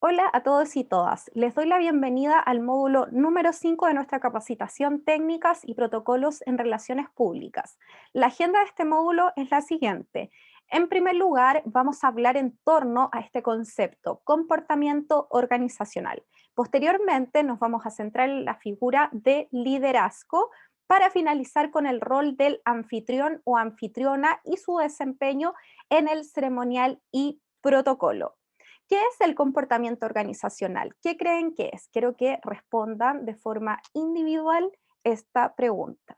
Hola a todos y todas. Les doy la bienvenida al módulo número 5 de nuestra capacitación Técnicas y Protocolos en Relaciones Públicas. La agenda de este módulo es la siguiente. En primer lugar, vamos a hablar en torno a este concepto, comportamiento organizacional. Posteriormente, nos vamos a centrar en la figura de liderazgo para finalizar con el rol del anfitrión o anfitriona y su desempeño en el ceremonial y protocolo. ¿Qué es el comportamiento organizacional? ¿Qué creen que es? Quiero que respondan de forma individual esta pregunta.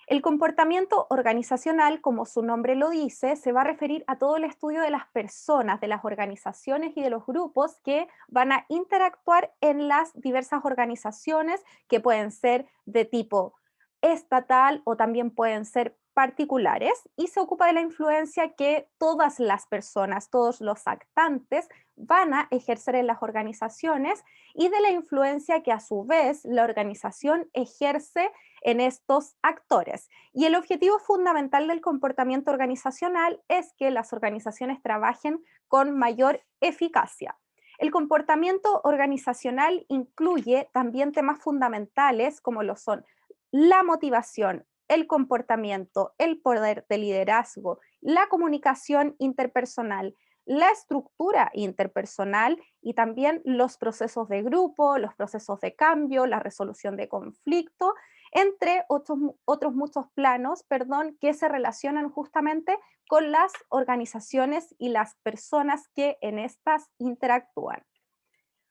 El comportamiento organizacional, como su nombre lo dice, se va a referir a todo el estudio de las personas, de las organizaciones y de los grupos que van a interactuar en las diversas organizaciones que pueden ser de tipo estatal o también pueden ser particulares y se ocupa de la influencia que todas las personas, todos los actantes van a ejercer en las organizaciones y de la influencia que a su vez la organización ejerce en estos actores. Y el objetivo fundamental del comportamiento organizacional es que las organizaciones trabajen con mayor eficacia. El comportamiento organizacional incluye también temas fundamentales como lo son la motivación, el comportamiento, el poder de liderazgo, la comunicación interpersonal, la estructura interpersonal y también los procesos de grupo, los procesos de cambio, la resolución de conflicto entre otros muchos planos, perdón, que se relacionan justamente con las organizaciones y las personas que en estas interactúan.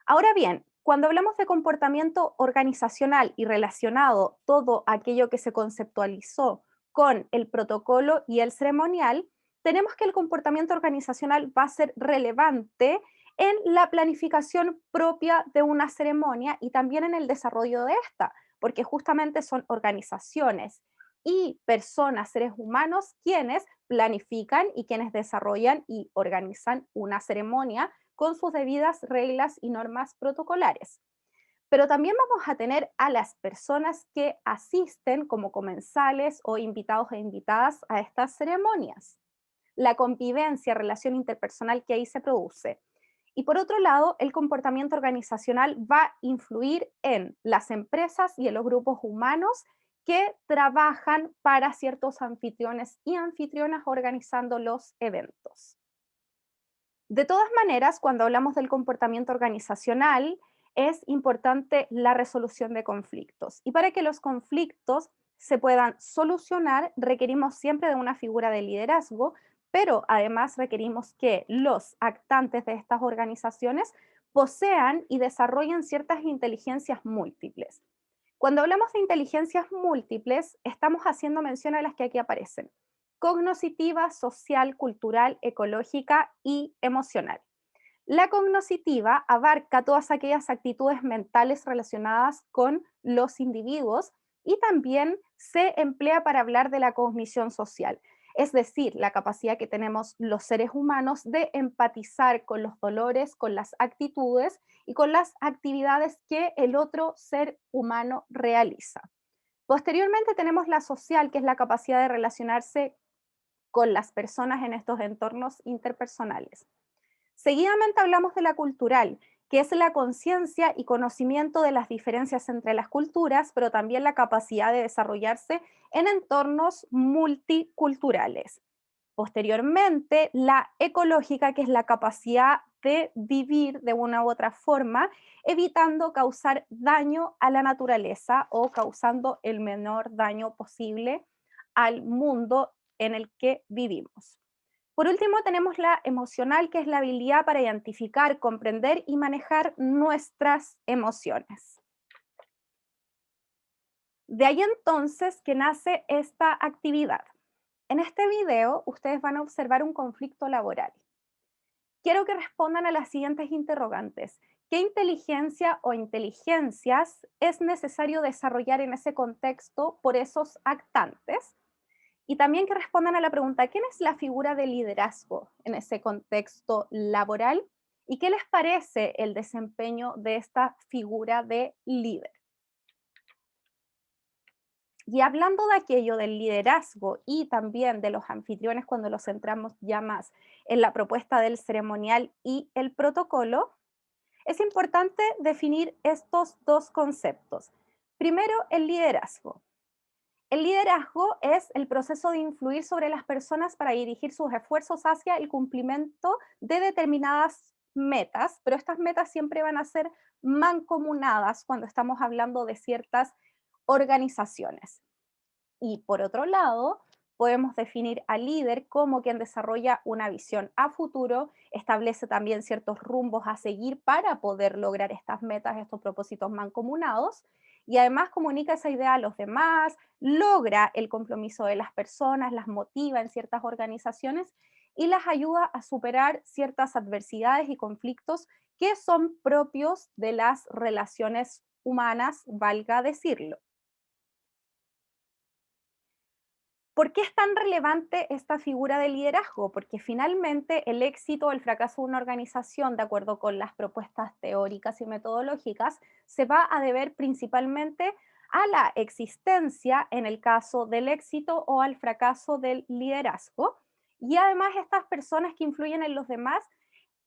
Ahora bien, cuando hablamos de comportamiento organizacional y relacionado todo aquello que se conceptualizó con el protocolo y el ceremonial, tenemos que el comportamiento organizacional va a ser relevante en la planificación propia de una ceremonia y también en el desarrollo de esta, porque justamente son organizaciones y personas, seres humanos, quienes planifican y quienes desarrollan y organizan una ceremonia con sus debidas reglas y normas protocolares. Pero también vamos a tener a las personas que asisten como comensales o invitados e invitadas a estas ceremonias. La convivencia, relación interpersonal que ahí se produce. Y por otro lado, el comportamiento organizacional va a influir en las empresas y en los grupos humanos que trabajan para ciertos anfitriones y anfitrionas organizando los eventos. De todas maneras, cuando hablamos del comportamiento organizacional, es importante la resolución de conflictos. Y para que los conflictos se puedan solucionar, requerimos siempre de una figura de liderazgo, pero además requerimos que los actantes de estas organizaciones posean y desarrollen ciertas inteligencias múltiples. Cuando hablamos de inteligencias múltiples, estamos haciendo mención a las que aquí aparecen: cognitiva, social, cultural, ecológica y emocional. La cognitiva abarca todas aquellas actitudes mentales relacionadas con los individuos y también se emplea para hablar de la cognición social, es decir, la capacidad que tenemos los seres humanos de empatizar con los dolores, con las actitudes y con las actividades que el otro ser humano realiza. Posteriormente tenemos la social, que es la capacidad de relacionarse con las personas en estos entornos interpersonales. Seguidamente hablamos de la cultural, que es la conciencia y conocimiento de las diferencias entre las culturas, pero también la capacidad de desarrollarse en entornos multiculturales. Posteriormente, la ecológica, que es la capacidad de vivir de una u otra forma, evitando causar daño a la naturaleza o causando el menor daño posible al mundo en el que vivimos. Por último, tenemos la emocional, que es la habilidad para identificar, comprender y manejar nuestras emociones. De ahí entonces que nace esta actividad. En este video, ustedes van a observar un conflicto laboral. Quiero que respondan a las siguientes interrogantes. ¿Qué inteligencia o inteligencias es necesario desarrollar en ese contexto por esos actantes? Y también que respondan a la pregunta: ¿quién es la figura de liderazgo en ese contexto laboral? ¿Y qué les parece el desempeño de esta figura de líder? Y hablando de aquello del liderazgo y también de los anfitriones cuando los centramos ya más en la propuesta del ceremonial y el protocolo, es importante definir estos dos conceptos. Primero, el liderazgo. El liderazgo es el proceso de influir sobre las personas para dirigir sus esfuerzos hacia el cumplimiento de determinadas metas, pero estas metas siempre van a ser mancomunadas cuando estamos hablando de ciertas organizaciones. Y por otro lado, podemos definir al líder como quien desarrolla una visión a futuro, establece también ciertos rumbos a seguir para poder lograr estas metas, estos propósitos mancomunados, y además comunica esa idea a los demás, logra el compromiso de las personas, las motiva en ciertas organizaciones y las ayuda a superar ciertas adversidades y conflictos que son propios de las relaciones humanas, valga decirlo. ¿Por qué es tan relevante esta figura de liderazgo? Porque finalmente el éxito o el fracaso de una organización, de acuerdo con las propuestas teóricas y metodológicas, se va a deber principalmente a la existencia, en el caso del éxito o al fracaso del liderazgo. Y además estas personas que influyen en los demás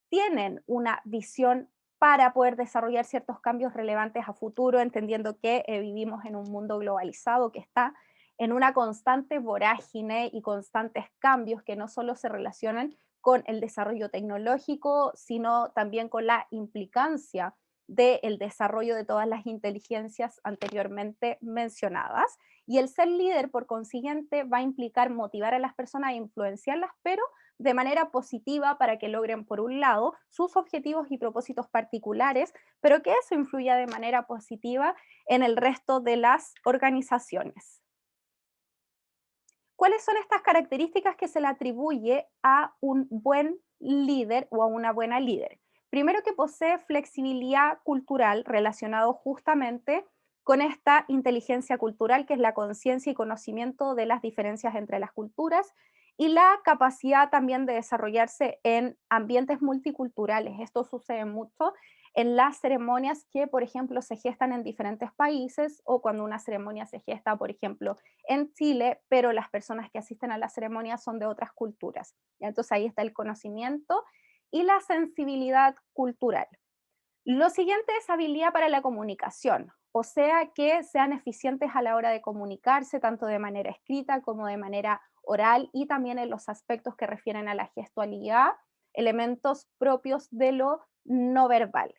tienen una visión para poder desarrollar ciertos cambios relevantes a futuro, entendiendo que vivimos en un mundo globalizado que está en una constante vorágine y constantes cambios que no solo se relacionan con el desarrollo tecnológico, sino también con la implicancia del desarrollo de todas las inteligencias anteriormente mencionadas. Y el ser líder, por consiguiente, va a implicar motivar a las personas e influenciarlas, pero de manera positiva para que logren, por un lado, sus objetivos y propósitos particulares, pero que eso influya de manera positiva en el resto de las organizaciones. ¿Cuáles son estas características que se le atribuye a un buen líder o a una buena líder? Primero, que posee flexibilidad cultural relacionado justamente con esta inteligencia cultural, que es la conciencia y conocimiento de las diferencias entre las culturas, y la capacidad también de desarrollarse en ambientes multiculturales. Esto sucede mucho en las ceremonias que, por ejemplo, se gestan en diferentes países o cuando una ceremonia se gesta, por ejemplo, en Chile, pero las personas que asisten a la ceremonia son de otras culturas. Entonces ahí está el conocimiento y la sensibilidad cultural. Lo siguiente es habilidad para la comunicación, o sea, que sean eficientes a la hora de comunicarse, tanto de manera escrita como de manera oral, y también en los aspectos que refieren a la gestualidad, elementos propios de lo no verbal.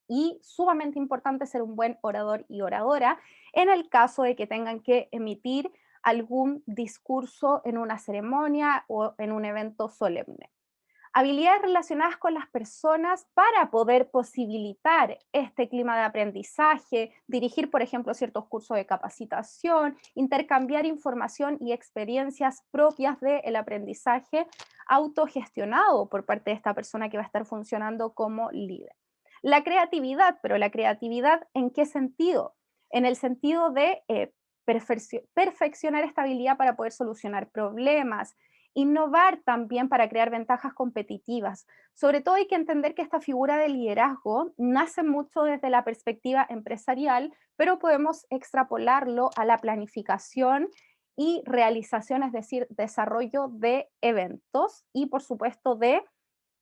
Y sumamente importante ser un buen orador y oradora en el caso de que tengan que emitir algún discurso en una ceremonia o en un evento solemne. Habilidades relacionadas con las personas para poder posibilitar este clima de aprendizaje, dirigir, por ejemplo, ciertos cursos de capacitación, intercambiar información y experiencias propias del aprendizaje autogestionado por parte de esta persona que va a estar funcionando como líder. La creatividad, pero la creatividad, ¿en qué sentido? En el sentido de perfeccionar esta habilidad para poder solucionar problemas, innovar también para crear ventajas competitivas. Sobre todo hay que entender que esta figura de liderazgo nace mucho desde la perspectiva empresarial, pero podemos extrapolarlo a la planificación y realización, es decir, desarrollo de eventos y por supuesto de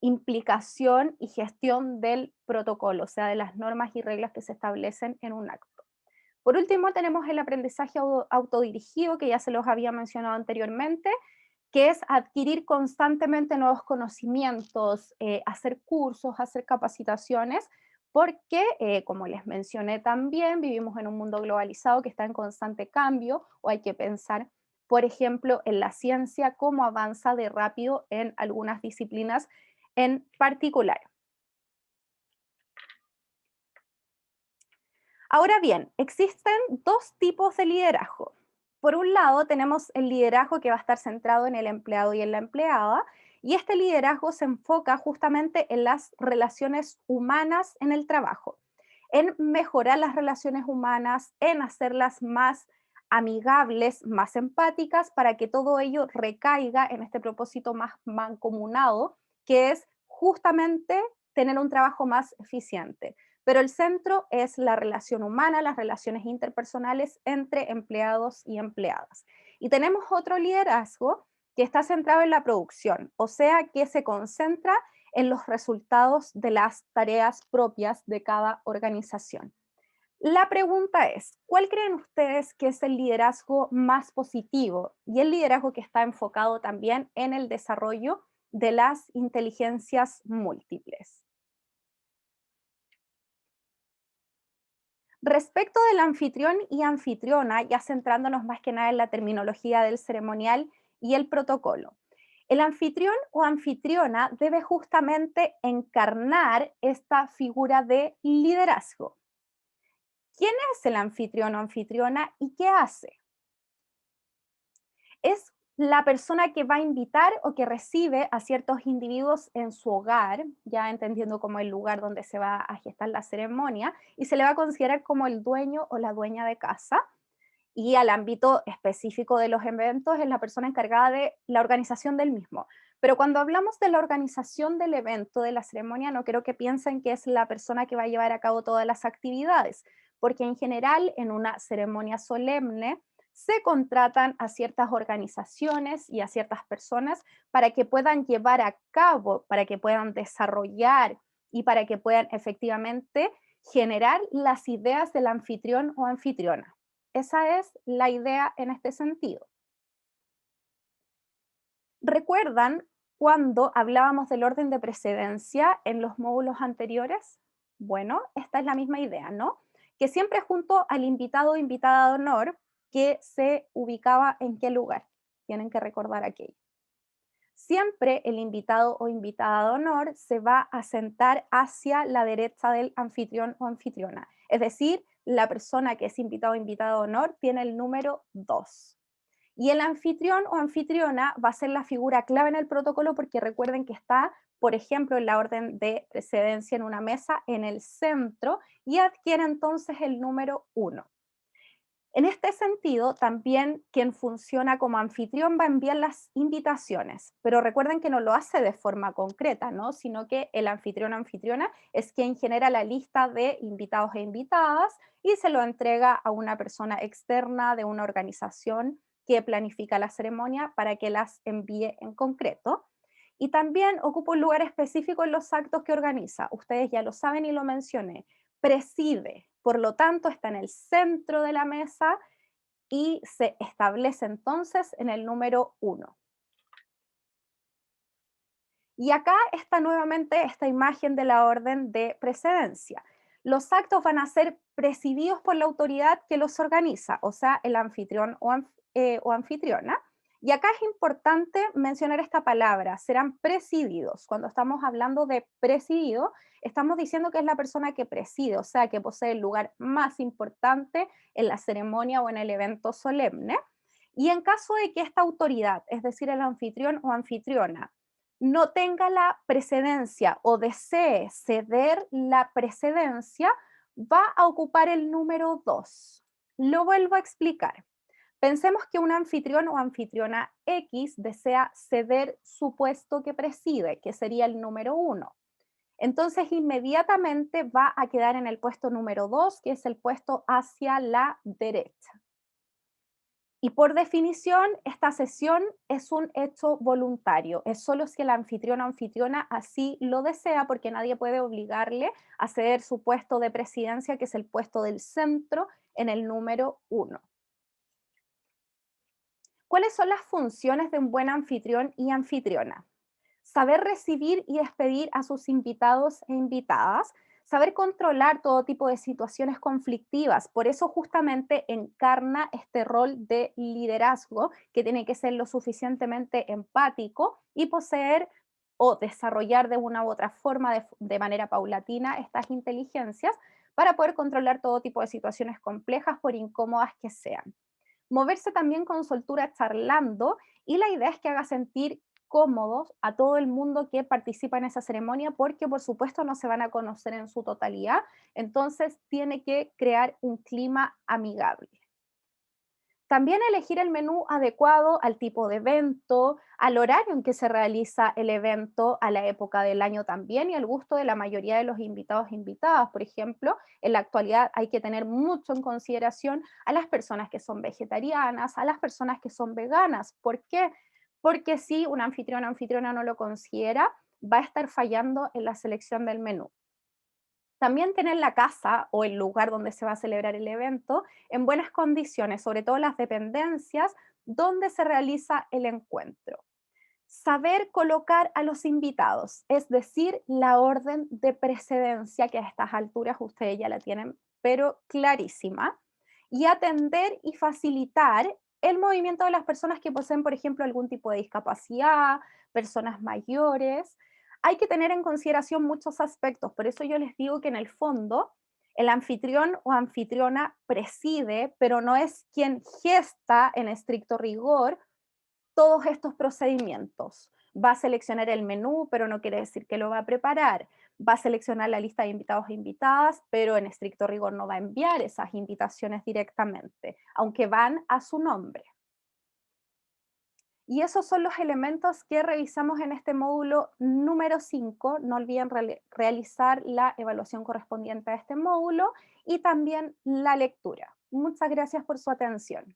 implicación y gestión del protocolo, o sea, de las normas y reglas que se establecen en un acto. Por último, tenemos el aprendizaje autodirigido, que ya se los había mencionado anteriormente, que es adquirir constantemente nuevos conocimientos, hacer cursos, hacer capacitaciones, porque, como les mencioné también, vivimos en un mundo globalizado que está en constante cambio, o hay que pensar, por ejemplo, en la ciencia, cómo avanza de rápido en algunas disciplinas en particular. Ahora bien, existen dos tipos de liderazgo. Por un lado, tenemos el liderazgo que va a estar centrado en el empleado y en la empleada, y este liderazgo se enfoca justamente en las relaciones humanas en el trabajo, en mejorar las relaciones humanas, en hacerlas más amigables, más empáticas, para que todo ello recaiga en este propósito más mancomunado, que es justamente tener un trabajo más eficiente. pero el centro es la relación humana, las relaciones interpersonales entre empleados y empleadas. Y tenemos otro liderazgo que está centrado en la producción, o sea, que se concentra en los resultados de las tareas propias de cada organización. La pregunta es, ¿cuál creen ustedes que es el liderazgo más positivo y el liderazgo que está enfocado también en el desarrollo de las inteligencias múltiples? Respecto del anfitrión y anfitriona, ya centrándonos más que nada en la terminología del ceremonial y el protocolo. El anfitrión o anfitriona debe justamente encarnar esta figura de liderazgo. ¿Quién es el anfitrión o anfitriona y qué hace? Es la persona que va a invitar o que recibe a ciertos individuos en su hogar, ya entendiendo como el lugar donde se va a gestar la ceremonia, y se le va a considerar como el dueño o la dueña de casa. Y al ámbito específico de los eventos es la persona encargada de la organización del mismo. Pero cuando hablamos de la organización del evento, de la ceremonia, no quiero que piensen que es la persona que va a llevar a cabo todas las actividades, porque en general en una ceremonia solemne se contratan a ciertas organizaciones y a ciertas personas para que puedan llevar a cabo, para que puedan desarrollar y para que puedan efectivamente generar las ideas del anfitrión o anfitriona. Esa es la idea en este sentido. ¿Recuerdan cuando hablábamos del orden de precedencia en los módulos anteriores? Bueno, esta es la misma idea, ¿no? Que siempre junto al invitado o invitada de honor que se ubicaba en qué lugar. Tienen que recordar aquello. Siempre el invitado o invitada de honor se va a sentar hacia la derecha del anfitrión o anfitriona. Es decir, la persona que es invitado o invitada de honor tiene el número 2. Y el anfitrión o anfitriona va a ser la figura clave en el protocolo porque recuerden que está, por ejemplo, en la orden de precedencia en una mesa en el centro y adquiere entonces el número 1. En este sentido, también quien funciona como anfitrión va a enviar las invitaciones, pero recuerden que no lo hace de forma concreta, ¿no? Sino que el anfitrión o anfitriona es quien genera la lista de invitados e invitadas y se lo entrega a una persona externa de una organización que planifica la ceremonia para que las envíe en concreto. Y también ocupa un lugar específico en los actos que organiza. Ustedes ya lo saben y lo mencioné. Preside, por lo tanto, está en el centro de la mesa y se establece entonces en el número 1. Y acá está nuevamente esta imagen de la orden de precedencia. Los actos van a ser presididos por la autoridad que los organiza, o sea, el anfitrión o anfitriona. Y acá es importante mencionar esta palabra, serán presididos. Cuando estamos hablando de presidido, estamos diciendo que es la persona que preside, o sea, que posee el lugar más importante en la ceremonia o en el evento solemne. Y en caso de que esta autoridad, es decir, el anfitrión o anfitriona, no tenga la precedencia o desee ceder la precedencia, va a ocupar el número 2. Lo vuelvo a explicar. Pensemos que un anfitrión o anfitriona X desea ceder su puesto que preside, que sería el número 1. Entonces, inmediatamente va a quedar en el puesto número 2, que es el puesto hacia la derecha. Y por definición, esta sesión es un hecho voluntario. Es solo si el anfitrión o anfitriona así lo desea, porque nadie puede obligarle a ceder su puesto de presidencia, que es el puesto del centro, en el número 1. ¿Cuáles son las funciones de un buen anfitrión y anfitriona? Saber recibir y despedir a sus invitados e invitadas, saber controlar todo tipo de situaciones conflictivas. Por eso justamente encarna este rol de liderazgo que tiene que ser lo suficientemente empático y poseer o desarrollar de una u otra forma, de manera paulatina, estas inteligencias para poder controlar todo tipo de situaciones complejas, por incómodas que sean. Moverse también con soltura charlando y la idea es que haga sentir cómodos a todo el mundo que participa en esa ceremonia porque por supuesto no se van a conocer en su totalidad, entonces tiene que crear un clima amigable. También elegir el menú adecuado al tipo de evento, al horario en que se realiza el evento, a la época del año también y al gusto de la mayoría de los invitados e invitadas. Por ejemplo, en la actualidad hay que tener mucho en consideración a las personas que son vegetarianas, a las personas que son veganas. ¿Por qué? Porque si un anfitrión o anfitriona no lo considera, va a estar fallando en la selección del menú. También tener la casa o el lugar donde se va a celebrar el evento en buenas condiciones, sobre todo las dependencias donde se realiza el encuentro. Saber colocar a los invitados, es decir, la orden de precedencia, que a estas alturas ustedes ya la tienen, pero clarísima, y atender y facilitar el movimiento de las personas que poseen, por ejemplo, algún tipo de discapacidad, personas mayores. Hay que tener en consideración muchos aspectos, por eso yo les digo que en el fondo el anfitrión o anfitriona preside, pero no es quien gesta en estricto rigor todos estos procedimientos. Va a seleccionar el menú, pero no quiere decir que lo va a preparar. Va a seleccionar la lista de invitados e invitadas, pero en estricto rigor no va a enviar esas invitaciones directamente, aunque van a su nombre. Y esos son los elementos que revisamos en este módulo número 5. No olviden realizar la evaluación correspondiente a este módulo y también la lectura. Muchas gracias por su atención.